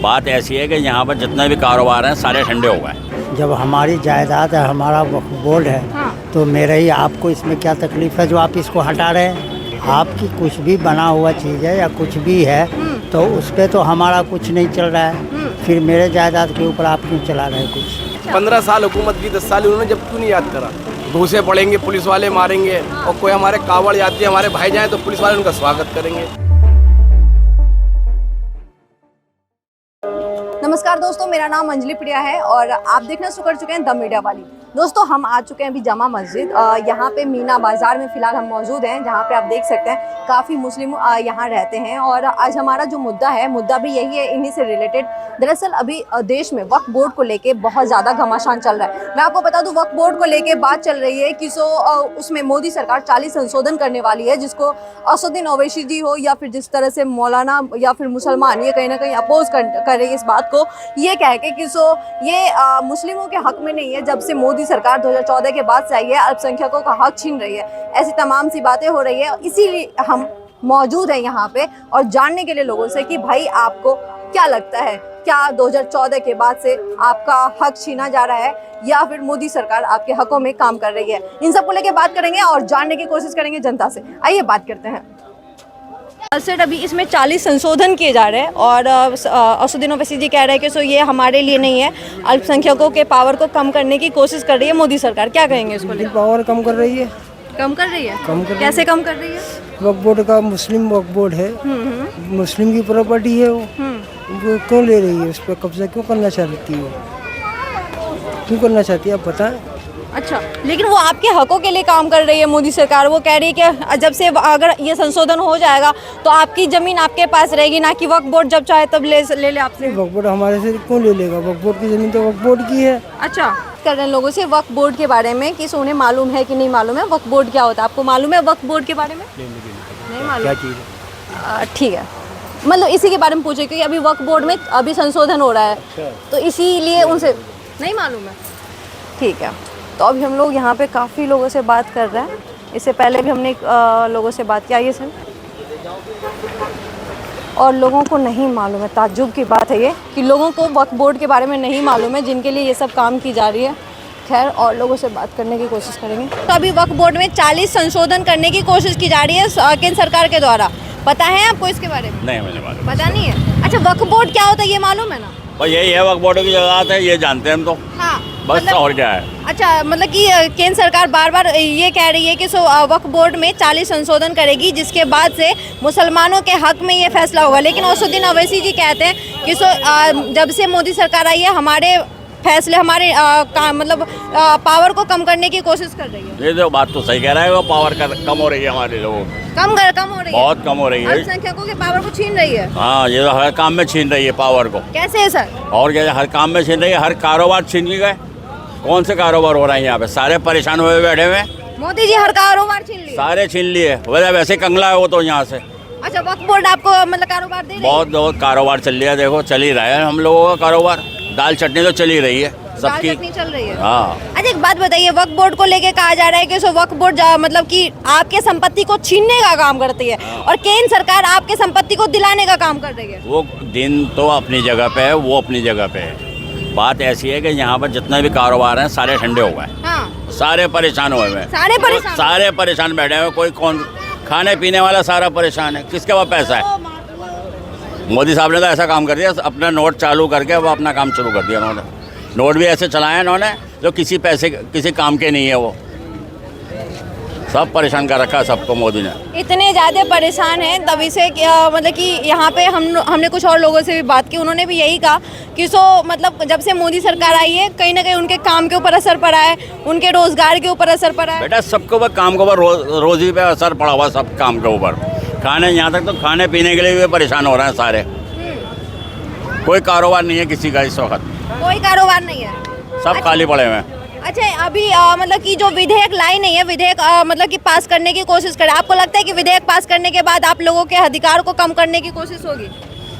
बात ऐसी है कि यहाँ पर जितने भी कारोबार हैं सारे ठंडे हो गए। जब हमारी जायदाद है, हमारा वक्फ बोर्ड है, तो मेरा ही आपको इसमें क्या तकलीफ है जो आप इसको हटा रहे हैं? आपकी कुछ भी बना हुआ चीज़ है या कुछ भी है तो उस पर तो हमारा कुछ नहीं चल रहा है, फिर मेरे जायदाद के ऊपर आप क्यों चला रहे हैं कुछ? 15 साल हुकूमत की, 10 साल उन्होंने जब क्यों नहीं याद करा? घूसे पड़ेंगे, पुलिस वाले मारेंगे, और कोई हमारे कावड़ यात्री हमारे भाई जाए तो पुलिस वाले उनका स्वागत करेंगे। नमस्कार दोस्तों, मेरा नाम अंजलि प्रिया है और आप देखना शुरू कर चुके हैं द मीडिया वाली। दोस्तों, हम आ चुके हैं अभी जामा मस्जिद। यहाँ पे मीना बाज़ार में फ़िलहाल हम मौजूद हैं, जहाँ पे आप देख सकते हैं काफ़ी मुस्लिम यहाँ रहते हैं। और आज हमारा जो मुद्दा भी यही है, इन्हीं से रिलेटेड। दरअसल अभी देश में वक्फ बोर्ड को लेके बहुत ज़्यादा घमासान चल रहा है। मैं आपको बता दूँ, वक्फ बोर्ड को लेके बात चल रही है कि उसमें मोदी सरकार 40 संशोधन करने वाली है, जिसको असदुद्दीन ओवैसी जी हो या फिर जिस तरह से मौलाना या फिर मुसलमान, ये कहीं ना कहीं अपोज कर रही है इस बात को, ये कह के कि ये मुस्लिमों के हक में नहीं है। जब से मोदी सरकार 2014 के बाद से आई है, अल्पसंख्यकों का हक छीन रही है, ऐसी तमाम सी बातें हो रही है। इसीलिए हम मौजूद हैं यहाँ पे और जानने के लिए लोगों से कि भाई आपको क्या लगता है, क्या 2014 के बाद से आपका हक छीना जा रहा है या फिर मोदी सरकार आपके हकों में काम कर रही है? इन सब को लेके बात करेंगे और जानने की कोशिश करेंगे जनता से। आइए बात करते हैं। सेट अभी इसमें 40 संशोधन किए जा रहे हैं और असदुद्दीन ओवैसी जी कह रहे हैं कि ये हमारे लिए नहीं है, अल्पसंख्यकों के पावर को कम करने की कोशिश कर रही है मोदी सरकार। क्या कहेंगे इसको लेकर? पावर कम कर रही है। कम कर रही है? कैसे कम कर रही है? वक्फ बोर्ड का मुस्लिम वक्फ बोर्ड है, मुस्लिम की प्रॉपर्टी है, वो क्यों ले रही है? उस पर कब्जा क्यों करना चाहती है? क्यों करना चाहती है आप बताएं। अच्छा, लेकिन वो आपके हकों के लिए काम कर रही है मोदी सरकार। वो कह रही है कि जब से अगर ये संशोधन हो जाएगा तो आपकी जमीन आपके पास रहेगी, ना कि वक्फ बोर्ड जब चाहे तब ले आपसे। वक्फ बोर्ड हमारे से क्यों ले लेगा? वक्फ बोर्ड की जमीन तो वक्फ बोर्ड की है। अच्छा, कर रहे हैं लोगों से वक्फ बोर्ड के बारे में कि उन्हें मालूम है कि नहीं मालूम है वक्फ बोर्ड क्या होता है। आपको मालूम है वक्फ बोर्ड के बारे में? नहीं मालूम। क्या चीज़ है? ठीक है, मतलब इसी के बारे में पूछे क्योंकि अभी वक्फ बोर्ड में अभी संशोधन हो रहा है, तो इसीलिए उनसे नहीं मालूम है। ठीक है, तो अभी हम लोग यहाँ पे काफ़ी लोगों से बात कर रहे हैं। इससे पहले भी हमने लोगों से बात किया ये सर, और लोगों को नहीं मालूम है। ताज्जुब की बात है ये कि लोगों को वक्फ बोर्ड के बारे में नहीं मालूम है, जिनके लिए ये सब काम की जा रही है। खैर, और लोगों से बात करने की कोशिश करेंगे। तो अभी वक्फ बोर्ड में 40 संशोधन करने की कोशिश की जा रही है केंद्र सरकार के द्वारा। पता है आपको इसके बारे में? नहीं, मुझे मालूम। पता नहीं है? अच्छा, वक्फ बोर्ड क्या होता है ये मालूम है ना? और यही है वक्फ बोर्ड की जगह है, ये जानते हैं हम तो। हाँ, बस मतलब, और क्या है? अच्छा, मतलब कि केंद्र सरकार बार बार ये कह रही है कि वक्फ बोर्ड में 40 संशोधन करेगी, जिसके बाद से मुसलमानों के हक में ये फैसला होगा। लेकिन असदुद्दीन ओवैसी जी कहते हैं कि जब से मोदी सरकार आई है, हमारे फैसले हमारे पावर को कम करने की कोशिश कर रही है। ये जो बात तो सही कह रहा है, वो पावर कम हो रही है हमारे लोगों की। कम हो रही है, बहुत कम हो रही है। अल्पसंख्यकों के पावर को छीन रही है। हाँ, ये तो हर काम में छीन रही है पावर को। कैसे है सर? और क्या, हर काम में छीन रही है, हर कारोबार छीन गए। कौन से कारोबार हो रहे हैं यहाँ पे? सारे परेशान हुए बैठे हुए। मोदी जी हर कारोबार छीन लिए, सारे छीन लिए। वैसे कंगला है वो तो यहाँ से। अच्छा, वक्फ बोर्ड आपको मतलब कारोबार दे रही है? बहुत कारोबार चल रहा है, देखो चल ही रहा है हम लोगों का कारोबार। दाल चटनी तो चल ही रही है सबकी। दाल चटनी चल रही है। हाँ। अच्छा, एक बात बताइए, वक्फ बोर्ड को लेके कहा जा रहा है कि वक्फ बोर्ड मतलब कि आपके संपत्ति को छीनने का काम करती है और केंद्र सरकार आपके संपत्ति को दिलाने का काम कर रही है। वो दिन तो अपनी जगह पे है, वो अपनी जगह पे है। बात ऐसी है कि यहाँ पर जितने भी कारोबार हैं सारे ठंडे हो गए। हाँ। सारे परेशान हुए हैं। सारे परेशान बैठे हुए। कोई कौन खाने पीने वाला सारा परेशान है। किसके पास पैसा है? मोदी साहब ने तो ऐसा काम कर दिया, अपना नोट चालू करके वो अपना काम शुरू कर दिया उन्होंने। नोट भी ऐसे चलाए इन्होंने जो किसी काम के नहीं है। वो सब परेशान कर रखा है सबको मोदी ने। इतने ज़्यादा परेशान हैं तभी से मतलब कि यहाँ पे हमने कुछ और लोगों से भी बात की। उन्होंने भी यही कहा कि मतलब जब से मोदी सरकार आई है, कहीं ना कहीं उनके काम के ऊपर असर पड़ा है, उनके रोजगार के ऊपर असर पड़ा है। बेटा, सबके ऊपर काम के ऊपर रोजी पे असर पड़ा हुआ, सब काम के ऊपर। खाने, यहाँ तक तो खाने पीने के लिए भी परेशान हो रहे हैं सारे। कोई कारोबार नहीं है किसी का इस वक्त। कोई कारोबार नहीं है, सब खाली पड़े हुए हैं। अच्छा, अभी मतलब कि जो विधेयक लाई नहीं है, विधेयक मतलब कि पास करने की कोशिश करे। आपको लगता है कि विधेयक पास करने के बाद आप लोगों के अधिकार को कम करने की कोशिश होगी?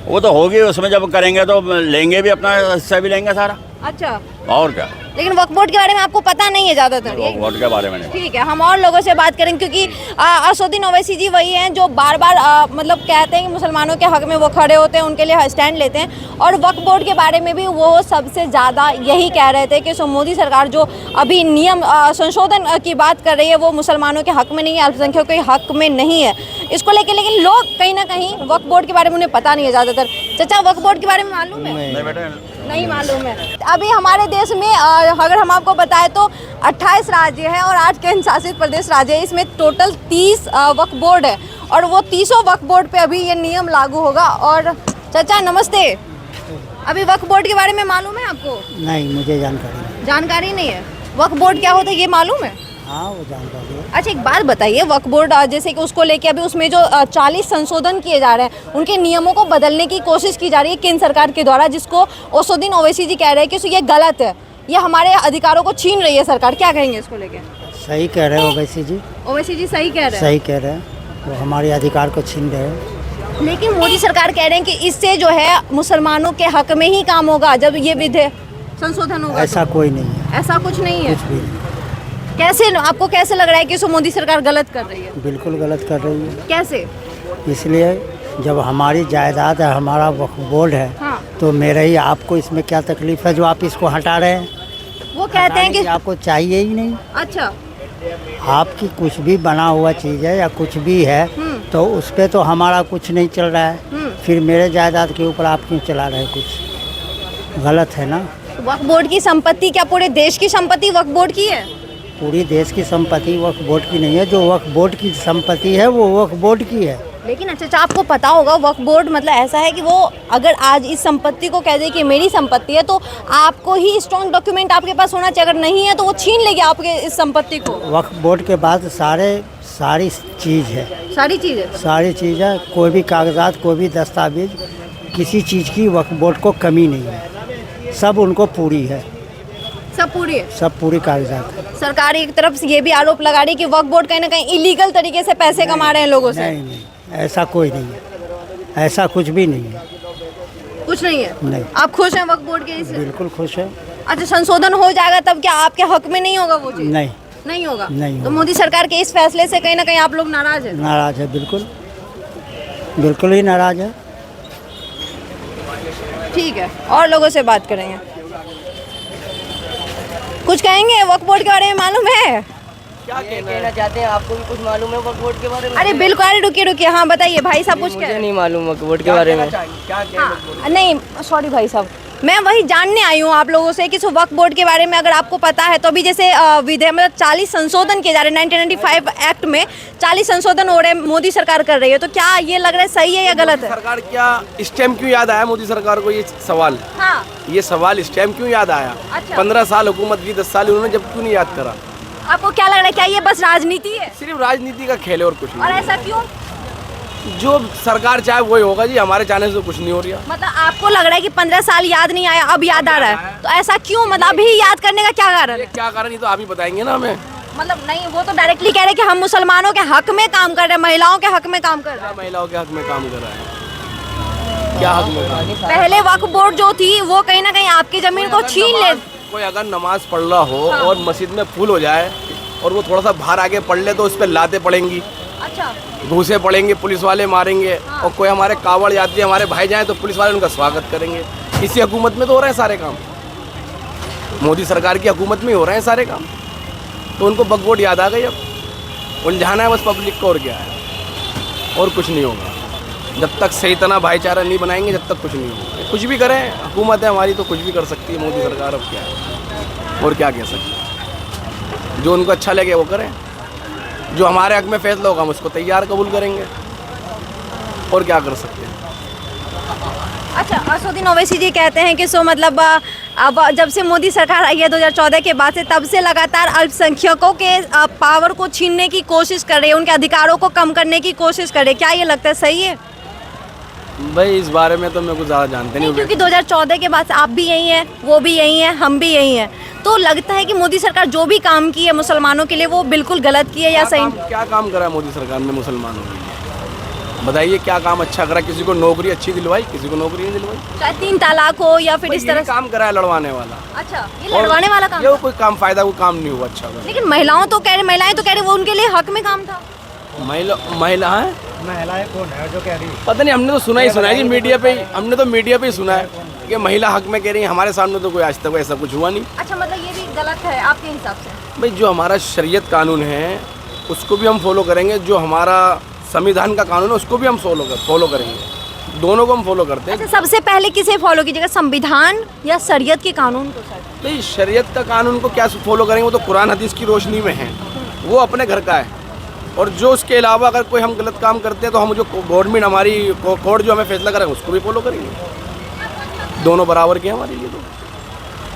वो तो होगी, उसमें जब करेंगे तो लेंगे भी, अपना हिस्सा भी लेंगे सारा। अच्छा, और क्या। लेकिन वक्फ बोर्ड के बारे में आपको पता नहीं है ज़्यादातर। वोट के बारे में नहीं। ठीक है, हम और लोगों से बात करेंगे क्योंकि असदुद्दीन ओवैसी जी वही हैं जो बार बार मतलब कहते हैं कि मुसलमानों के हक में वो खड़े होते हैं, उनके लिए स्टैंड लेते हैं। और वक्फ बोर्ड के बारे में भी वो सबसे ज़्यादा यही कह रहे थे कि मोदी सरकार जो अभी नियम संशोधन की बात कर रही है वो मुसलमानों के हक में नहीं है, अल्पसंख्यकों के हक में नहीं है, इसको लेकर। लेकिन लोग कहीं ना कहीं वक्फ बोर्ड के बारे में उन्हें पता नहीं है ज़्यादातर। चाचा, वक्फ बोर्ड के बारे में मालूम है? नहीं बेटा, नहीं मालूम है। अभी हमारे देश में अगर हम आपको बताएं तो 28 राज्य है और 8 केंद्र शासित प्रदेश राज्य है। इसमें टोटल 30 वक्फ बोर्ड है और वो 30 वक्फ बोर्ड पे अभी ये नियम लागू होगा। और चाचा नमस्ते, अभी वक्फ बोर्ड के बारे में मालूम है आपको? नहीं, मुझे जानकारी नहीं है। वक्फ बोर्ड क्या होता है ये मालूम है? हाँ, वो जानकारी है। अच्छा, एक बात बताइए, वक्फ बोर्ड जैसे कि उसको लेके अभी उसमें जो 40 संशोधन किए जा रहे हैं, उनके नियमों को बदलने की कोशिश की जा रही है केंद्र सरकार के द्वारा, जिसको असदुद्दीन ओवैसी जी कह रहे हैं कि ये गलत है, ये हमारे अधिकारों को छीन रही है सरकार। क्या कहेंगे इसको लेके? सही कह रहे हो ओवैसी जी, ओवैसी जी सही कह रहे हैं। सही कह रहे हैं, वो हमारे अधिकार को छीन रहे हैं। लेकिन मोदी सरकार कह रहे हैं कि इससे जो है मुसलमानों के हक में ही काम होगा जब ये विधेयक संशोधन होगा। ऐसा कोई नहीं है, ऐसा कुछ नहीं है। कुछ भी नहीं। कैसे, आपको कैसे लग रहा है कि इसको मोदी सरकार गलत कर रही है? बिल्कुल गलत कर रही है। कैसे? इसलिए जब हमारी जायदाद है, हमारा वक्फ बोर्ड है, हाँ। तो मेरे ही आपको इसमें क्या तकलीफ है जो आप इसको हटा रहे हैं? वो कहते हैं कि आपको चाहिए ही नहीं। अच्छा, आपकी कुछ भी बना हुआ चीज़ है या कुछ भी है तो उस पे तो हमारा कुछ नहीं चल रहा है, फिर मेरे जायदाद के ऊपर आप क्यों चला रहे हैं? कुछ गलत है ना। वक्फ बोर्ड की संपत्ति क्या पूरे देश की संपत्ति वक्फ बोर्ड की है? पूरी देश की संपत्ति वक्फ बोर्ड की नहीं है, जो वक्फ बोर्ड की संपत्ति है वो वक्फ बोर्ड की है। लेकिन अच्छा, आपको पता होगा वक्फ बोर्ड मतलब ऐसा है कि वो अगर आज इस संपत्ति को कह दे कि मेरी संपत्ति है तो आपको ही स्ट्रॉन्ग डॉक्यूमेंट आपके पास होना चाहिए, अगर नहीं है तो वो छीन लेगी आपके इस संपत्ति को। वक्फ बोर्ड के बाद सारी चीज़ है, सारी चीज़ है, कोई भी कागजात, कोई भी दस्तावेज, किसी चीज़ की वक्फ बोर्ड को कमी नहीं है, सब उनको पूरी है, सब पूरी है, सब पूरी कागजात है। सरकार एक तरफ से ये भी आरोप लगा रही है कि वक्फ बोर्ड कहीं ना कहीं इलीगल तरीके से पैसे कमा रहे हैं लोगों से। नहीं, ऐसा कोई नहीं है, ऐसा कुछ भी नहीं है। कुछ नहीं है? नहीं। आप खुश हैं वक्फ बोर्ड के इससे? बिल्कुल खुश है। अच्छा, संशोधन हो जाएगा तब क्या आपके हक में नहीं होगा वो चीज़? नहीं होगा। नहीं तो होगा। मोदी सरकार के इस फैसले से कहीं ना कहीं आप लोग नाराज हैं? नाराज है, बिल्कुल ही नाराज है। ठीक है, और लोगों से बात करेंगे। कुछ कहेंगे वक्फ बोर्ड के बारे में? मालूम है क्या कहना चाहते हैं? आपको भी कुछ मालूम है वक्फ बोर्ड के बारे में? अरे बिल्कुल, अरे रुकिए, हाँ बताइए भाई साहब, कुछ मुझे नहीं मालूम वक्फ बोर्ड के बारे में। हाँ, नहीं सॉरी भाई साहब, मैं वही जानने आई हूँ आप लोगों से कि वक्फ बोर्ड के बारे में अगर आपको पता है तो अभी जैसे विधेयक मतलब 40 संशोधन किए जा रहे हैं, 1995 एक्ट में 40 संशोधन हो रहे हैं, मोदी सरकार कर रही है, तो क्या ये लग रहा है सही है या गलत है? सरकार क्या स्टैम्प क्यों याद आया मोदी सरकार को? ये सवाल, हाँ, ये सवाल स्टैम्प क्यों याद आया? अच्छा। 15 साल हुकूमत की, 10 साल उन्होंने, जब क्यों नहीं याद करा? आपको क्या लग रहा है, क्या ये बस राजनीति है? सिर्फ राजनीति का खेल है और कुछ और नहीं। ऐसा क्यों? जो सरकार चाहे वही होगा जी, हमारे चाहने से कुछ नहीं हो रहा। मतलब आपको लग रहा है कि 15 साल याद नहीं आया, अब याद आ रहा है, तो ऐसा क्यों? मतलब अभी याद करने का क्या कारण ये है? क्या कारण, ये तो आप ही बताएंगे ना हमें। मतलब नहीं, वो तो डायरेक्टली कह रहे हैं कि हम मुसलमानों के हक में काम कर रहे हैं, महिलाओं के हक में काम कर रहे हैं। महिलाओं के हक में काम कर रहा है, क्या हक में काम? पहले वक्फ बोर्ड जो थी वो कहीं ना कहीं आपकी जमीन को छीन ले। कोई अगर नमाज पढ़ रहा हो और मस्जिद में फूल हो जाए और वो थोड़ा सा बाहर आगे पढ़ ले तो उस पर लाते पड़ेंगी, अच्छा, घूसे पड़ेंगे, पुलिस वाले मारेंगे। और कोई हमारे कावड़ यात्री हमारे भाई जाएं तो पुलिस वाले उनका स्वागत करेंगे। इसी हुकूमत में तो हो रहे हैं सारे काम, मोदी सरकार की हुकूमत में ही हो रहे हैं सारे काम। तो उनको वक्फ बोर्ड याद आ गई, अब उलझाना है बस पब्लिक को, और क्या है, और कुछ नहीं होगा। जब तक सही तना भाईचारा नहीं बनाएंगे जब तक कुछ नहीं होगा। कुछ भी करें, हुकूमत है हमारी तो कुछ भी कर सकती है मोदी सरकार, अब क्या है और क्या कह सकते हैं। जो उनको अच्छा लगे वो करें, जो हमारे हक में फैसला होगा हम उसको तैयार कबूल करेंगे, और क्या कर सकते हैं। अच्छा, असदुद्दीन ओवैसी जी कहते हैं कि मतलब अब जब से मोदी सरकार आई है 2014 के बाद से, तब से लगातार अल्पसंख्यकों के पावर को छीनने की कोशिश कर रही है, उनके अधिकारों को कम करने की कोशिश कर रही है। क्या ये लगता है सही है? भाई इस बारे में तो मैं कुछ ज़्यादा जानते नहीं, क्योंकि 2014 के बाद से आप भी यही हैं, वो भी यही हैं, हम भी यही हैं, तो लगता है कि मोदी सरकार जो भी काम की है मुसलमानों के लिए वो बिल्कुल गलत की है या सही? क्या काम करा है मोदी सरकार ने मुसलमानों के लिए? बताइए क्या काम अच्छा करा, किसी को नौकरी अच्छी दिलवाई, किसी को नौकरी नहीं दिलवाई। चाहे 3 तलाक हो या फिर इस तरह से। काम करा है लड़वाने वाला। अच्छा, ये लड़वाने वाला काम। ये कोई काम फायदा कोई काम नहीं हुआ अच्छा। लेकिन महिलाएं तो कह रही वो उनके लिए हक में काम था। महिलाएं कौन है जो कह रही है? पता नहीं, हमने तो सुना है जी मीडिया पे ही, हमने तो मीडिया पे ही सुना है कि महिला हक में कह रही है। हमारे सामने तो कोई आज तक ऐसा कुछ हुआ नहीं। अच्छा, मतलब ये भी गलत है आपके हिसाब से? भाई जो हमारा शरीयत कानून है उसको भी हम फॉलो करेंगे, जो हमारा संविधान का कानून है उसको भी हम फॉलो करेंगे, दोनों को हम फॉलो करते हैं। अच्छा, सबसे पहले किसे फॉलो कीजिएगा, संविधान या शरीयत के कानून को? सर नहीं, शरीयत का कानून को क्या फॉलो करेंगे, वो तो कुरान हदीस की रोशनी में है, वो अपने घर का है। और जो उसके अलावा अगर कोई हम गलत काम करते हैं तो हम जो गवर्नमेंट हमारी कोर्ट जो हमें फैसला करेंगे उसको भी फॉलो करेंगे। दोनों बराबर के हमारे लिए। तो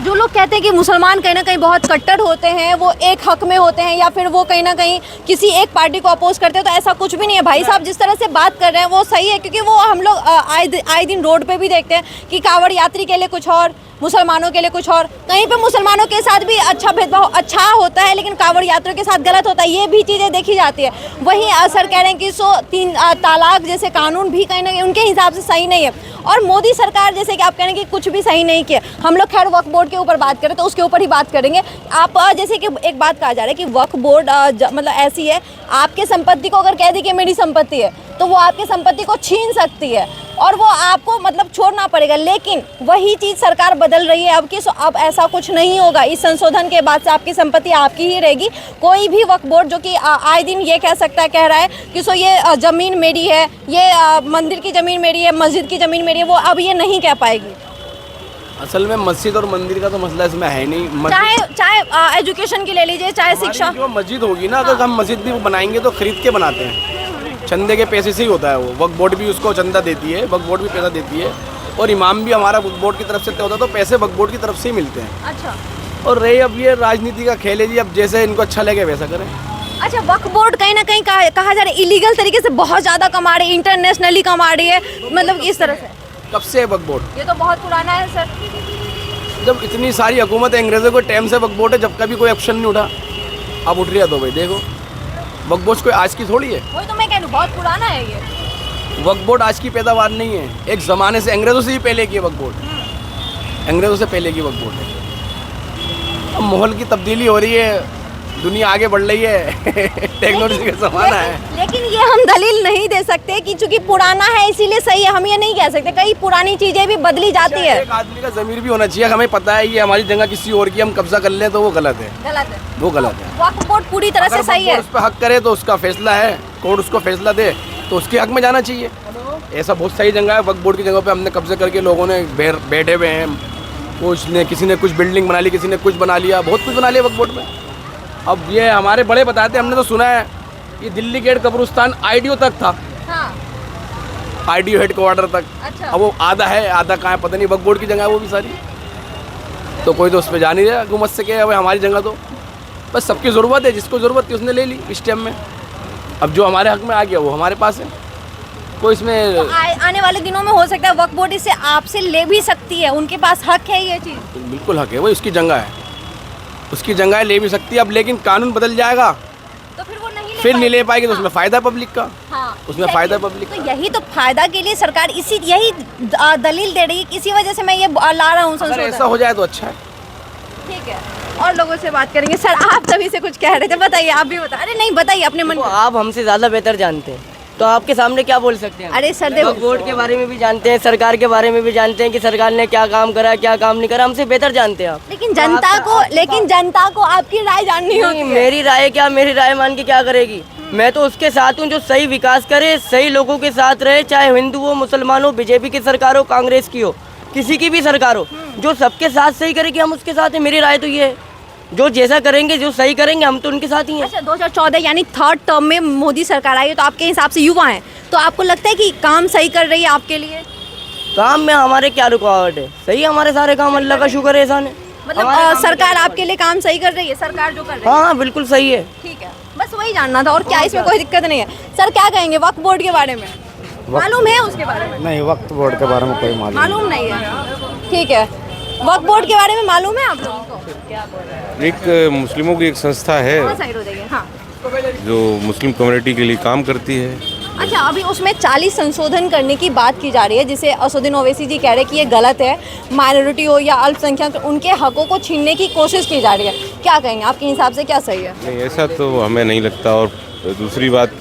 जो लोग कहते हैं कि मुसलमान कहीं ना कहीं बहुत कट्टर होते हैं, वो एक हक में होते हैं या फिर वो कहीं ना कहीं किसी एक पार्टी को अपोज करते हैं, तो ऐसा कुछ भी नहीं है। भाई साहब जिस तरह से बात कर रहे हैं वो सही है, क्योंकि वो हम लोग आए दिन रोड पे भी देखते हैं कि कांवड़ यात्री के लिए कुछ और, मुसलमानों के लिए कुछ और। कहीं पे मुसलमानों के साथ भी अच्छा भेदभाव अच्छा होता है, लेकिन कांवड़ यात्रियों के साथ गलत होता है, ये भी चीज़ें देखी जाती है। वहीं सर कह रहे हैं कि 3 तलाक जैसे कानून भी कहीं ना कहीं उनके हिसाब से सही नहीं है। और मोदी सरकार जैसे कि आप कह रहे हैं कि कुछ भी सही नहीं किया। हम लोग खैर वक्फ बोर्ड के ऊपर बात करें तो उसके ऊपर ही बात करेंगे। आप जैसे कि एक बात कहा जा रहा है कि वक्फ बोर्ड मतलब ऐसी है, आपके संपत्ति को अगर कह दी कि मेरी संपत्ति है तो वो आपकी संपत्ति को छीन सकती है और वो आपको मतलब छोड़ना पड़ेगा। लेकिन वही चीज़ सरकार बदल रही है अब की, अब ऐसा कुछ नहीं होगा। इस संशोधन के बाद से आपकी संपत्ति आपकी ही रहेगी। कोई भी वक्फ बोर्ड जो कि आए दिन ये कह रहा है कि सो ये ज़मीन मेरी है, ये मंदिर की ज़मीन मेरी है, मस्जिद की ज़मीन मेरी है, वो अब ये नहीं कह पाएगी। असल में मस्जिद और मंदिर का तो मसला इसमें है नहीं। चाहे एजुकेशन की ले लीजिए, चाहे शिक्षा। जो मस्जिद होगी ना, अगर हम मस्जिद भी बनाएंगे तो खरीद के बनाते हैं, चंदे के पैसे से ही होता है वो। वक्फ बोर्ड भी उसको चंदा देती है, वक्फ बोर्ड भी पैसा देती है, और इमाम भी हमारा वक्फ बोर्ड की तरफ से होता है, तो पैसे वक्फ बोर्ड की तरफ से ही मिलते हैं। अच्छा, और रही अब ये राजनीति का खेल है जी, अब जैसे इनको अच्छा लगे वैसा करें। अच्छा, वक्फ बोर्ड कहीं ना कहीं कहा जा रहा है इलीगल तरीके से बहुत ज़्यादा कमा रही है, इंटरनेशनली कमा रही है, मतलब इस तरह से। कब से है वक्फ बोर्ड? ये तो बहुत पुराना है सर। जब इतनी सारी हुकूमत है, अंग्रेज़ों के टाइम से वक्फ बोर्ड है, जब कभी कोई एक्शन नहीं उठा, अब उठ रही है। तो भाई देखो, वक्फ बोर्ड कोई आज की थोड़ी है। वही तो मैं कह रही हूँ, बहुत पुराना है ये। वक्फ बोर्ड आज की पैदावार नहीं है, एक ज़माने से अंग्रेज़ों से ही पहले की वक्फ बोर्ड, अंग्रेज़ों से पहले की वक्फ बोर्ड है। अब माहौल की तब्दीली हो रही है, दुनिया आगे बढ़ रही है, टेक्नोलॉजी का ज़माना है। लेकिन ये हम दलील नहीं दे सकते कि चूंकि पुराना है इसीलिए सही है, हम ये नहीं कह सकते। कई पुरानी चीज़ें भी बदली जाती है। एक आदमी का ज़मीर भी होना चाहिए, हमें पता है ये हमारी जगह किसी और की, हम कब्जा कर लें तो वो गलत है, वो गलत है। वक्फ बोर्ड पूरी तरह से सही है, उस पर हक करे तो उसका फैसला है, कोर्ट उसको फैसला दे तो उसके हक में जाना चाहिए। ऐसा बहुत सारी जगह है, वक्फ बोर्ड की जगह पे हमने कब्जे करके लोगों ने बैठे हुए हैं, कुछ ने, किसी ने कुछ बिल्डिंग बना ली, किसी ने कुछ बना लिया, बहुत कुछ बना लिया वक्फ बोर्ड में। अब ये हमारे बड़े बताते हैं, हमने तो सुना है कि दिल्ली गेट कब्रिस्तान IDO तक था। हाँ। IDO हेडक्वार्टर तक। अच्छा। अब वो आधा है, आधा कहाँ है पता नहीं, वक्फ बोर्ड की जगह है वो भी सारी, तो कोई तो उस पर जा नहीं रहा हुकूमत से क्या है हमारी जगह। तो बस सबकी ज़रूरत है, जिसको ज़रूरत थी उसने ले ली इस टाइम में। अब जो हमारे हक में आ गया वो हमारे पास है, कोई इसमें तो आने वाले दिनों में हो सकता है वक्फ बोर्ड इसे आपसे ले भी सकती है, उनके पास हक है ये चीज़। बिल्कुल हक है, वही उसकी जगह है, उसकी जगह ले भी सकती है। अब लेकिन कानून बदल जाएगा तो फिर वो नहीं ले पाएगी, तो उसमें फ़ायदा पब्लिक का। हाँ, उसमें फ़ायदा पब्लिक तो यही तो फायदा के लिए सरकार यही दलील दे रही है, इसी वजह से मैं ये ला रहा हूँ। अगर ऐसा हो जाए तो अच्छा है। ठीक है, और लोगों से बात करेंगे। सर आप तभी से कुछ कह रहे थे, बताइए, आप भी बताइए। अरे नहीं, बताइए अपने मन में। आप हमसे ज़्यादा बेहतर जानते हैं, तो आपके सामने क्या बोल सकते हैं? अरे सर देखो, बोर्ड के बारे में भी जानते हैं, सरकार के बारे में भी जानते हैं कि सरकार ने क्या काम करा, क्या काम नहीं करा, हमसे बेहतर जानते हैं आप। लेकिन जनता को आपकी राय जाननी होगी। मेरी राय क्या, मेरी राय मान के क्या करेगी? मैं तो उसके साथ हूँ जो सही विकास करे, सही लोगों के साथ रहे, चाहे हिंदू हो, मुसलमान हो, बीजेपी की सरकार हो, कांग्रेस की हो, किसी की भी सरकार हो, जो सबके साथ सही करेगी हम उसके साथ हैं। मेरी राय तो ये है, जो जैसा करेंगे, जो सही करेंगे, हम तो उनके साथ ही हैं। अच्छा, 2014 यानी 3rd टर्म में मोदी सरकार आई है, तो आपके हिसाब से युवा हैं, तो आपको लगता है कि काम सही कर रही है आपके लिए? काम में हमारे क्या रुकावट है? सही हमारे सारे काम, अल्लाह का शुक्र है, एहसान है। मतलब सरकार आपके लिए काम सही कर रही है, सरकार जो कर रही है? हाँ बिल्कुल सही है। ठीक है, बस वही जानना था, और क्या इसमें कोई दिक्कत नहीं है। सर क्या कहेंगे वक्फ बोर्ड के बारे में? मालूम है उसके बारे में? नहीं, वक्फ बोर्ड के बारे में कोई मालूम नहीं है। ठीक है, वक्फ बोर्ड के बारे में मालूम है आप लोगों को? एक मुस्लिमों की एक संस्था है साइड हो जाइए। हाँ, जो मुस्लिम कम्युनिटी के लिए काम करती है। अच्छा, अभी उसमें 40 संशोधन करने की बात की जा रही है, जिसे असदुद्दीन ओवैसी जी कह रहे हैं कि ये गलत है, माइनॉरिटी हो या अल्पसंख्यक, उनके हकों को छीनने की कोशिश की जा रही है। क्या कहेंगे, आपके हिसाब से क्या सही है? नहीं, ऐसा तो हमें नहीं लगता। और दूसरी बात,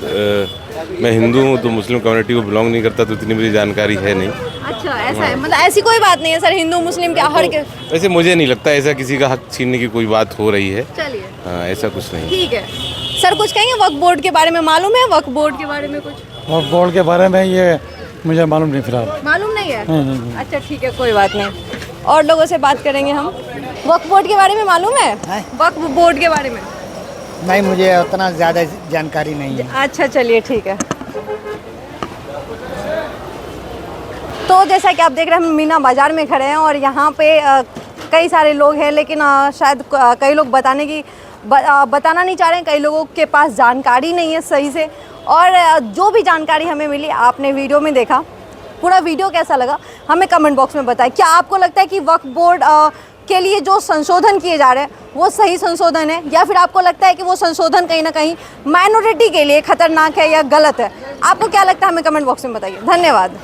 मैं हिंदू हूँ तो मुस्लिम कम्युनिटी को बिलोंग नहीं करता, तो इतनी मेरी जानकारी है नहीं। अच्छा, ऐसा है, मतलब ऐसी कोई बात नहीं है सर, हिंदू मुस्लिम क्या हर के। वैसे मुझे नहीं लगता ऐसा किसी का हक छीनने की कोई बात हो रही है। चलिए, हाँ, ऐसा कुछ नहीं। ठीक है सर, कुछ कहेंगे वक्फ बोर्ड के बारे में? मालूम है वक्फ बोर्ड के बारे में कुछ? वक्फ बोर्ड के बारे में ये मुझे मालूम नहीं फिलहाल। मालूम नहीं है? अच्छा ठीक है, कोई बात नहीं, और लोगों से बात करेंगे हम। वक्फ बोर्ड के बारे में मालूम है? वक्फ बोर्ड के बारे में नहीं, मुझे उतना ज़्यादा जानकारी नहीं है। अच्छा चलिए, ठीक है। तो जैसा कि आप देख रहे हैं, हम मीना बाज़ार में खड़े हैं और यहाँ पे कई सारे लोग हैं, लेकिन शायद कई लोग बताना नहीं चाह रहे हैं, कई लोगों के पास जानकारी नहीं है सही से। और जो भी जानकारी हमें मिली, आपने वीडियो में देखा, पूरा वीडियो कैसा लगा हमें कमेंट बॉक्स में बताएं। क्या आपको लगता है कि वक्फ बोर्ड के लिए जो संशोधन किए जा रहे हैं वो सही संशोधन है, या फिर आपको लगता है कि वो संशोधन कहीं ना कहीं माइनॉरिटी के लिए खतरनाक है या गलत है? आपको क्या लगता है हमें कमेंट बॉक्स में बताइए। धन्यवाद।